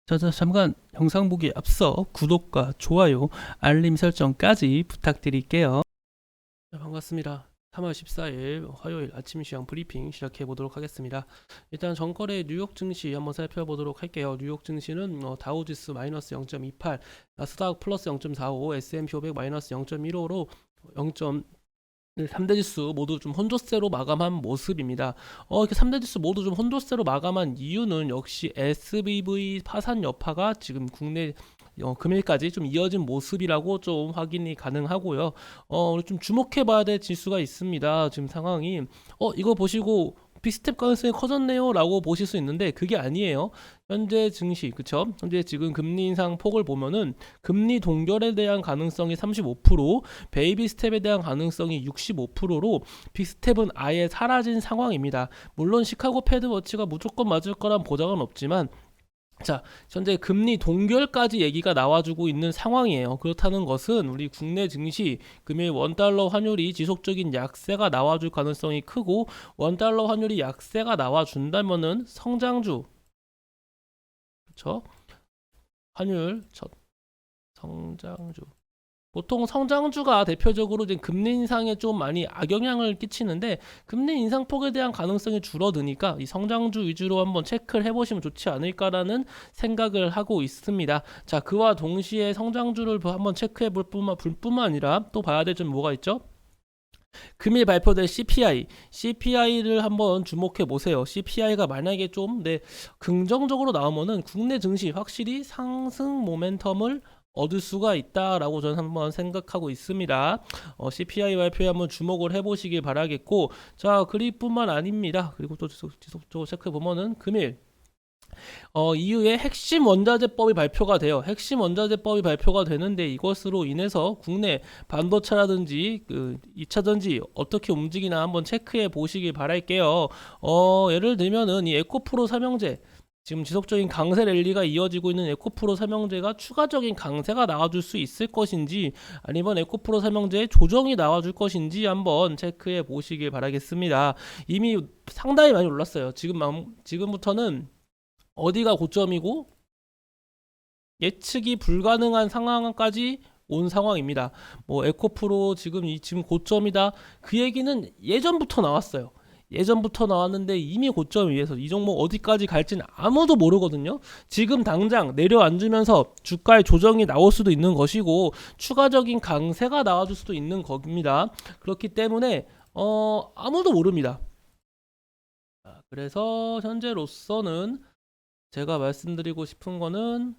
잠깐 영상 보기에 앞서 구독과 좋아요, 알림 설정까지 부탁드릴게요. 자, 반갑습니다. 3월 14일 화요일 아침 시황 브리핑 시작해 보도록 하겠습니다. 일단 전거래 뉴욕 증시 한번 살펴보도록 할게요. 뉴욕 증시는 다우지수 마이너스 0.28, 나스닥 플러스 0.45, S&P 500 마이너스 0.15로 3대 지수 모두 좀 혼조세로 마감한 모습입니다. 이렇게 3대 지수 모두 좀 혼조세로 마감한 이유는 역시 SBV 파산 여파가 지금 국내 금일까지 좀 이어진 모습이라고 좀 확인이 가능하고요. 좀 주목해 봐야 될 지수가 있습니다. 지금 상황이 이거 보시고 비스텝 가능성이 커졌네요 라고 보실 수 있는데 그게 아니에요. 현재 증시, 그쵸? 현재 지금 금리 인상 폭을 보면은 금리 동결에 대한 가능성이 35%, 베이비 스텝에 대한 가능성이 65%로 빅스텝은 아예 사라진 상황입니다. 물론 시카고 패드 워치가 무조건 맞을 거란 보장은 없지만 자, 현재 금리 동결까지 얘기가 나와주고 있는 상황이에요. 그렇다는 것은 우리 국내 증시 금일 원달러 환율이 지속적인 약세가 나와줄 가능성이 크고 원달러 환율이 약세가 나와준다면은 성장주, 그렇죠? 환율 성장주. 보통 성장주가 대표적으로 이제 금리 인상에 좀 많이 악영향을 끼치는데 금리 인상폭에 대한 가능성이 줄어드니까 이 성장주 위주로 한번 체크를 해보시면 좋지 않을까라는 생각을 하고 있습니다. 자, 그와 동시에 성장주를 한번 체크해 볼 뿐만 아니라 또 봐야 될 점 뭐가 있죠? 금일 발표될 CPI를 한번 주목해 보세요. CPI가 만약에 좀 긍정적으로 나오면은 국내 증시 확실히 상승 모멘텀을 얻을 수가 있다라고 저는 한번 생각하고 있습니다. CPI 발표에 한번 주목을 해보시길 바라겠고, 자, 그리뿐만 아닙니다. 그리고 또 지속적으로 체크해 보면은 금일 이후에 핵심 원자재법이 발표가 돼요. 핵심 원자재법이 발표가 되는데 이것으로 인해서 국내 반도체라든지 그 2차전지 어떻게 움직이나 한번 체크해 보시길 바랄게요. 예를 들면은 이 에코프로 삼형제 지금 지속적인 강세 랠리가 이어지고 있는 에코프로 삼형제가 추가적인 강세가 나와줄 수 있을 것인지 아니면 에코프로 삼형제의 조정이 나와줄 것인지 한번 체크해 보시길 바라겠습니다. 이미 상당히 많이 올랐어요. 지금부터는 어디가 고점이고 예측이 불가능한 상황까지 온 상황입니다. 뭐 에코프로 지금 고점이다. 그 얘기는 예전부터 나왔어요. 예전부터 나왔는데 이미 고점 위에서 이 종목 어디까지 갈지는 아무도 모르거든요. 지금 당장 내려앉으면서 주가의 조정이 나올 수도 있는 것이고 추가적인 강세가 나와줄 수도 있는 겁니다. 그렇기 때문에 아무도 모릅니다. 그래서 현재로서는 제가 말씀드리고 싶은 거는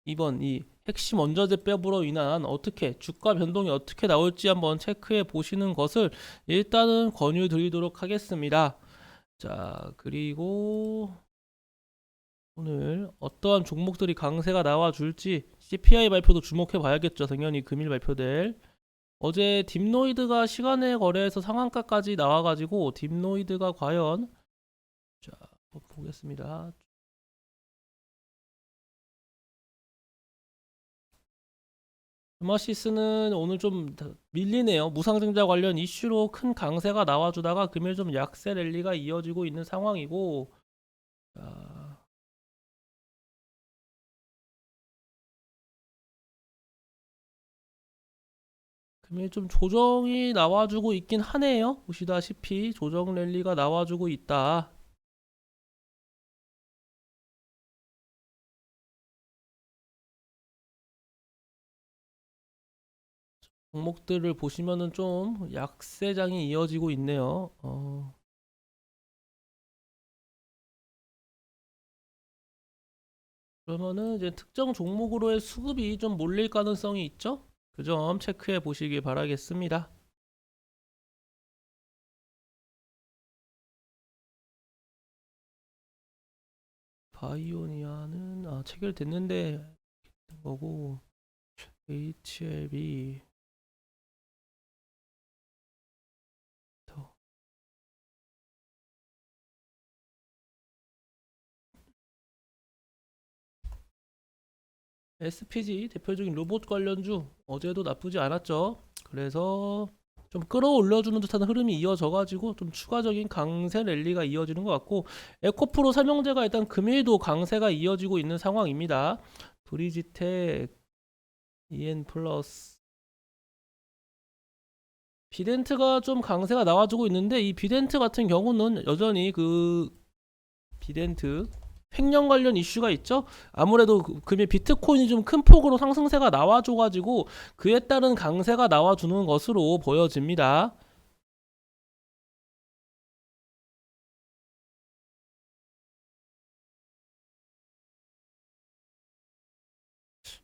이번 이 핵심 원자재법으로 인한 어떻게 주가 변동이 어떻게 나올지 한번 체크해 보시는 것을 일단은 권유 드리도록 하겠습니다. 자, 그리고 오늘 어떠한 종목들이 강세가 나와줄지 CPI 발표도 주목해 봐야겠죠. 당연히 금일 발표될. 어제 딥노이드가 시간의 거래에서 상한가까지 나와가지고 딥노이드가 과연 자 보겠습니다. 드마시스는 오늘 좀 밀리네요. 무상증자 관련 이슈로 큰 강세가 나와주다가 금일 좀 약세 랠리가 이어지고 있는 상황이고 자, 금일 좀 조정이 나와주고 있긴 하네요. 보시다시피 조정 랠리가 나와주고 있다. 종목들을 보시면은 좀 약세장이 이어지고 있네요. 그러면은 이제 특정 종목으로의 수급이 좀 몰릴 가능성이 있죠? 그 점 체크해 보시길 바라겠습니다. 바이오니아는 체결됐는데 거고 HLB 더 SPG 대표적인 로봇 관련주 어제도 나쁘지 않았죠. 그래서 좀 끌어올려주는 듯한 흐름이 이어져가지고 좀 추가적인 강세 랠리가 이어지는 것 같고, 에코프로 삼형제가 일단 금일도 강세가 이어지고 있는 상황입니다. 브리지텍, EN 플러스, 비덴트가 좀 강세가 나와주고 있는데, 이 비덴트 같은 경우는 여전히 그 비덴트 횡령 관련 이슈가 있죠. 아무래도 금일 비트코인이 좀 큰 폭으로 상승세가 나와줘가지고 그에 따른 강세가 나와주는 것으로 보여집니다.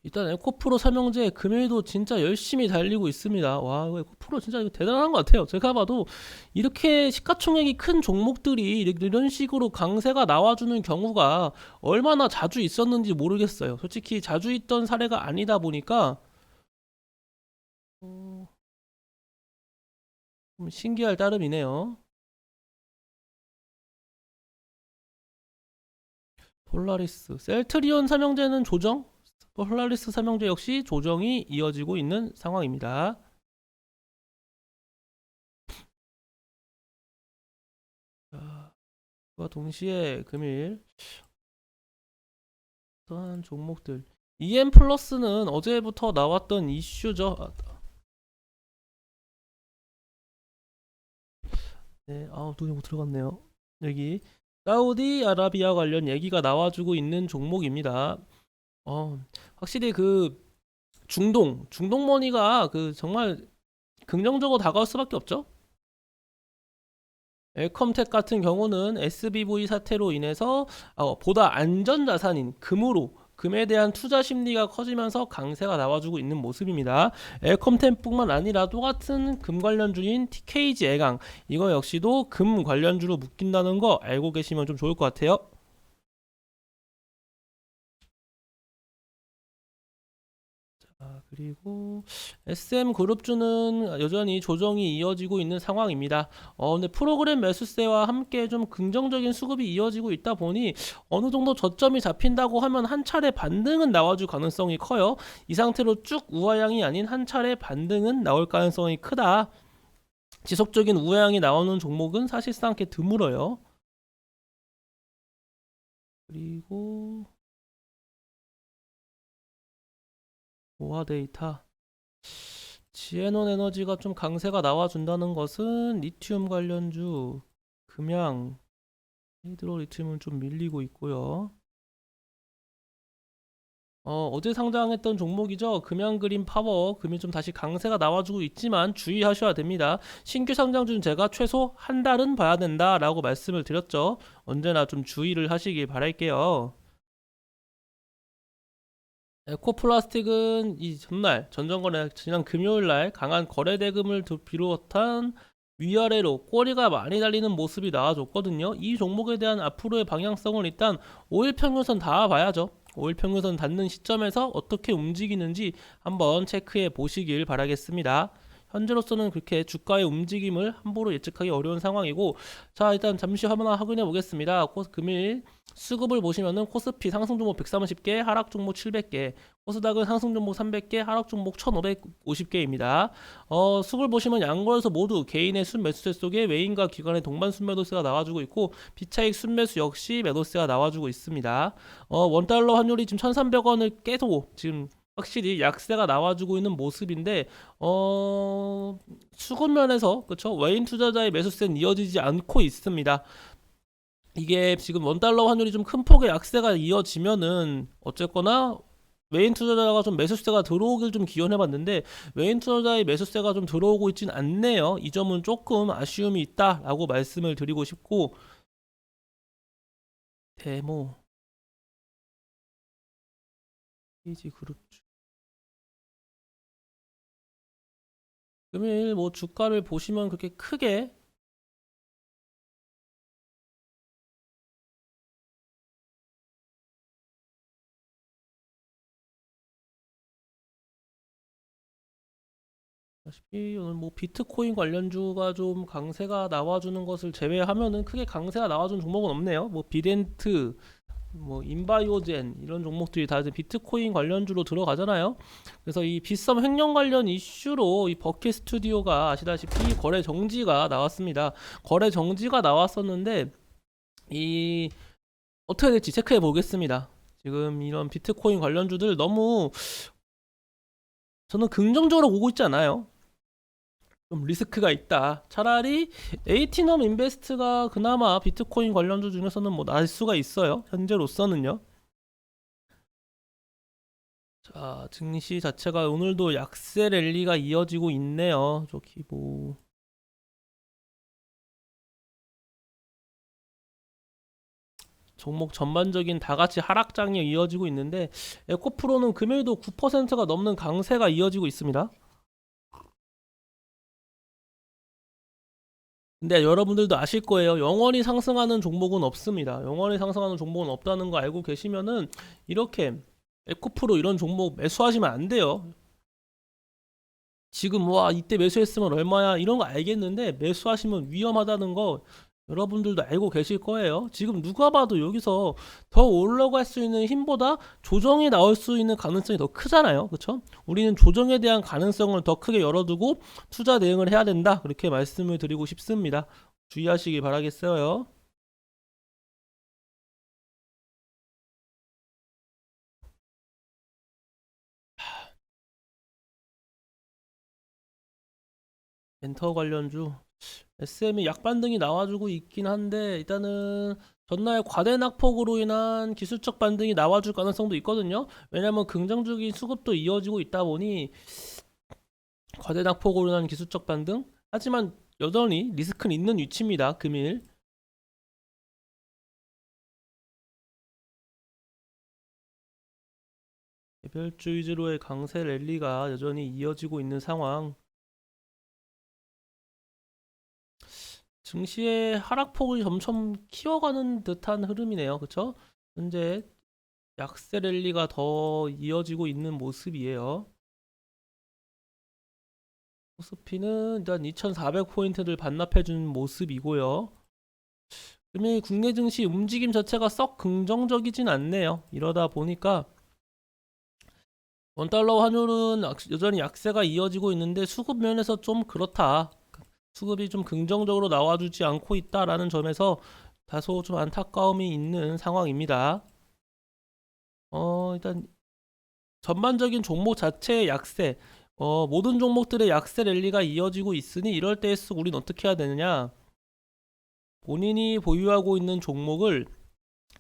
일단 에코프로 삼형제 금일도 진짜 열심히 달리고 있습니다. 와, 이거 에코프로 진짜 이거 대단한 것 같아요. 제가 봐도 이렇게 시가총액이 큰 종목들이 이런 식으로 강세가 나와주는 경우가 얼마나 자주 있었는지 모르겠어요. 솔직히 자주 있던 사례가 아니다 보니까 좀 신기할 따름이네요. 폴라리스, 셀트리온 삼형제는 조정, 폴라리스 삼형제 역시 조정이 이어지고 있는 상황입니다. 자, 그와 동시에 금일 어떠한 종목들, EM 플러스는 어제부터 나왔던 이슈죠. 네, 눈이 못 들어갔네요. 여기 사우디아라비아 관련 얘기가 나와주고 있는 종목입니다. 확실히 그 중동 머니가 그 정말 긍정적으로 다가올 수밖에 없죠. 엘컴텍 같은 경우는 SBV 사태로 인해서 보다 안전 자산인 금에 대한 투자 심리가 커지면서 강세가 나와주고 있는 모습입니다. 엘컴텍뿐만 아니라 똑같은 금 관련주인 TKG 애강, 이거 역시도 금 관련주로 묶인다는 거 알고 계시면 좀 좋을 것 같아요. 그리고 SM그룹주는 여전히 조정이 이어지고 있는 상황입니다. 근데 프로그램 매수세와 함께 좀 긍정적인 수급이 이어지고 있다 보니 어느 정도 저점이 잡힌다고 하면 한 차례 반등은 나와줄 가능성이 커요. 이 상태로 쭉 우하향이 아닌 한 차례 반등은 나올 가능성이 크다. 지속적인 우하향이 나오는 종목은 사실상 꽤 드물어요. 그리고 모아데이터, 지에논 에너지가 좀 강세가 나와준다는 것은 리튬 관련주, 금양, 히드로 리튬은 좀 밀리고 있고요. 어제 상장했던 종목이죠. 금양그린 파워, 금이 좀 다시 강세가 나와주고 있지만 주의하셔야 됩니다. 신규 상장주는 제가 최소 한 달은 봐야 된다라고 말씀을 드렸죠. 언제나 좀 주의를 하시길 바랄게요. 에코플라스틱은 이 전날 전전거래 지난 금요일날 강한 거래 대금을 비롯한 위아래로 꼬리가 많이 달리는 모습이 나와줬거든요. 이 종목에 대한 앞으로의 방향성을 일단 5일 평균선 닿아봐야죠. 5일 평균선 닿는 시점에서 어떻게 움직이는지 한번 체크해 보시길 바라겠습니다. 현재로서는 그렇게 주가의 움직임을 함부로 예측하기 어려운 상황이고, 자, 일단 잠시 화면 확인해 보겠습니다. 금일 수급을 보시면은 코스피 상승 종목 130개, 하락 종목 700개, 코스닥은 상승 종목 300개, 하락 종목 1550개입니다. 수급을 보시면 양거래소 모두 개인의 순매수세 속에 외인과 기관의 동반 순매도세가 나와주고 있고, 비차익 순매수 역시 매도세가 나와주고 있습니다. 원달러 환율이 지금 1300원을 깨도 지금 확실히 약세가 나와주고 있는 모습인데, 수급 면에서 그쵸, 외인 투자자의 매수세는 이어지지 않고 있습니다. 이게 지금 원달러 환율이 좀 큰 폭의 약세가 이어지면은 어쨌거나 외인 투자자가 좀 매수세가 들어오길 좀 기원해봤는데 외인 투자자의 매수세가 좀 들어오고 있진 않네요. 이 점은 조금 아쉬움이 있다라고 말씀을 드리고 싶고, 데모 페이지 그룹 금일 뭐 주가를 보시면 그렇게 크게 아시피 오늘 뭐 비트코인 관련주가 좀 강세가 나와주는 것을 제외하면은 크게 강세가 나와주는 종목은 없네요. 뭐 비덴트, 뭐 인바이오젠 이런 종목들이 다 이제 비트코인 관련주로 들어가잖아요. 그래서 이 빗썸 횡령 관련 이슈로 이 버킷 스튜디오가 아시다시피 거래 정지가 나왔습니다. 거래 정지가 나왔었는데 이 어떻게 될지 체크해 보겠습니다. 지금 이런 비트코인 관련주들 너무 저는 긍정적으로 보고 있지 않아요. 좀 리스크가 있다. 차라리 에이티넘 인베스트가 그나마 비트코인 관련주 중에서는 뭐 나을 수가 있어요. 현재로서는요. 자, 증시 자체가 오늘도 약세 랠리가 이어지고 있네요. 저기 뭐 종목 전반적인 다 같이 하락장이 이어지고 있는데 에코프로는 금일도 9%가 넘는 강세가 이어지고 있습니다. 근데 여러분들도 아실 거예요. 영원히 상승하는 종목은 없습니다. 영원히 상승하는 종목은 없다는 거 알고 계시면은 이렇게 에코프로 이런 종목 매수하시면 안 돼요. 지금 와 이때 매수했으면 얼마야 이런 거 알겠는데 매수하시면 위험하다는 거 여러분들도 알고 계실 거예요. 지금 누가 봐도 여기서 더 올라갈 수 있는 힘보다 조정이 나올 수 있는 가능성이 더 크잖아요. 그렇죠? 우리는 조정에 대한 가능성을 더 크게 열어두고 투자 대응을 해야 된다. 그렇게 말씀을 드리고 싶습니다. 주의하시기 바라겠어요. 엔터 관련주 SM이 약반등이 나와주고 있긴 한데 일단은 전날 과대 낙폭으로 인한 기술적 반등이 나와줄 가능성도 있거든요. 왜냐면 긍정적인 수급도 이어지고 있다 보니 과대 낙폭으로 인한 기술적 반등. 하지만 여전히 리스크는 있는 위치입니다. 금일. 개별주 위주로의 강세 랠리가 여전히 이어지고 있는 상황. 증시의 하락폭을 점점 키워가는 듯한 흐름이네요. 그쵸? 현재 약세 랠리가 더 이어지고 있는 모습이에요. 코스피는 일단 2400포인트를 반납해준 모습이고요. 금일 국내 증시 움직임 자체가 썩 긍정적이진 않네요. 이러다 보니까 원달러 환율은 여전히 약세가 이어지고 있는데 수급 면에서 좀 그렇다. 수급이 좀 긍정적으로 나와주지 않고 있다라는 점에서 다소 좀 안타까움이 있는 상황입니다. 일단 전반적인 종목 자체의 약세, 모든 종목들의 약세 랠리가 이어지고 있으니 이럴 때일수록 우린 어떻게 해야 되느냐? 본인이 보유하고 있는 종목을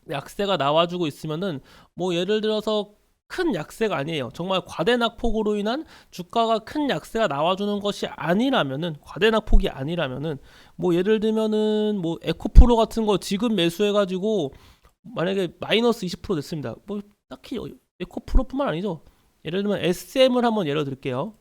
약세가 나와주고 있으면은 뭐 예를 들어서 큰 약세가 아니에요. 정말 과대 낙폭으로 인한 주가가 큰 약세가 나와주는 것이 아니라면은 과대 낙폭이 아니라면은 뭐 예를 들면은 뭐 에코프로 같은 거 지금 매수해가지고 만약에 마이너스 20% 됐습니다. 뭐 딱히 에코프로뿐만 아니죠. 예를 들면 SM을 한번 예를 들게요.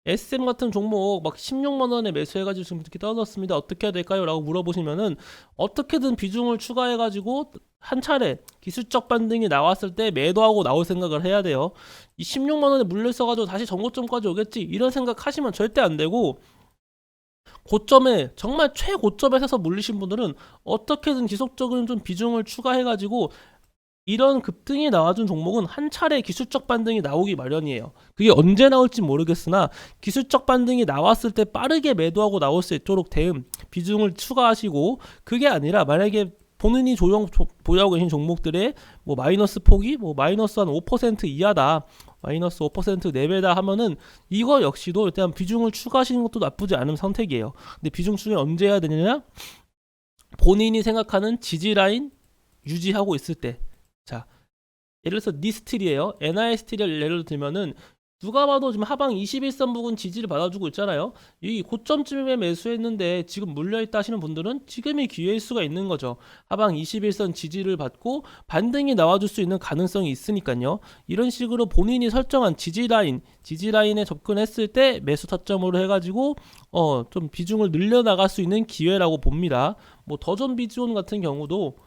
SM 같은 종목 막 16만 원에 매수해가지고 지금 이렇게 떨어졌습니다. 어떻게 해야 될까요? 라고 물어보시면은 어떻게든 비중을 추가해가지고 한 차례 기술적 반등이 나왔을 때 매도하고 나올 생각을 해야 돼요. 이 16만 원에 물려 있어가지고 다시 전고점까지 오겠지 이런 생각 하시면 절대 안 되고 고점에 정말 최고점에 서서 물리신 분들은 어떻게든 지속적인 좀 비중을 추가해가지고 이런 급등이 나와준 종목은 한 차례 기술적 반등이 나오기 마련이에요. 그게 언제 나올지 모르겠으나 기술적 반등이 나왔을 때 빠르게 매도하고 나올 수 있도록 대응 비중을 추가하시고 그게 아니라 만약에 본인이 보유하고 계신 종목들의 뭐 마이너스 폭이 뭐 마이너스 한 5% 이하다 마이너스 5% 내외다 하면은 이거 역시도 일단 비중을 추가하시는 것도 나쁘지 않은 선택이에요. 근데 비중 추이 언제 해야 되느냐? 본인이 생각하는 지지 라인 유지하고 있을 때. 자, 예를 들어서 니스틸이에요. NIST를 예를 들면은 누가 봐도 지금 하방 21선 부근 지지를 받아주고 있잖아요. 이 고점쯤에 매수했는데 지금 물려있다 하시는 분들은 지금이 기회일 수가 있는 거죠. 하방 21선 지지를 받고 반등이 나와줄 수 있는 가능성이 있으니까요. 이런 식으로 본인이 설정한 지지라인에 접근했을 때 매수 타점으로 해가지고 좀 비중을 늘려나갈 수 있는 기회라고 봅니다. 뭐 더존 비즈온 같은 경우도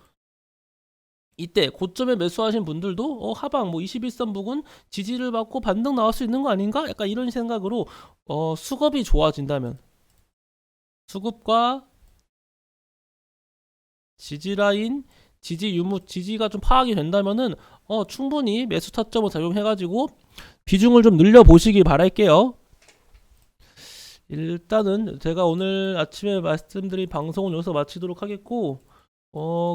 이때 고점에 매수하신 분들도 하방 뭐 21선 부근 지지를 받고 반등 나올 수 있는 거 아닌가? 약간 이런 생각으로 수급이 좋아진다면 수급과 지지라인 지지 유무 지지가 좀 파악이 된다면은 충분히 매수 타점을 작용해가지고 비중을 좀 늘려 보시기 바랄게요. 일단은 제가 오늘 아침에 말씀드린 방송은 여기서 마치도록 하겠고,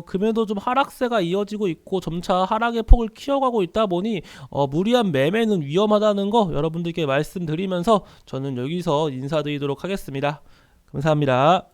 금에도 좀 하락세가 이어지고 있고 점차 하락의 폭을 키워가고 있다 보니 무리한 매매는 위험하다는 거 여러분들께 말씀드리면서 저는 여기서 인사드리도록 하겠습니다. 감사합니다.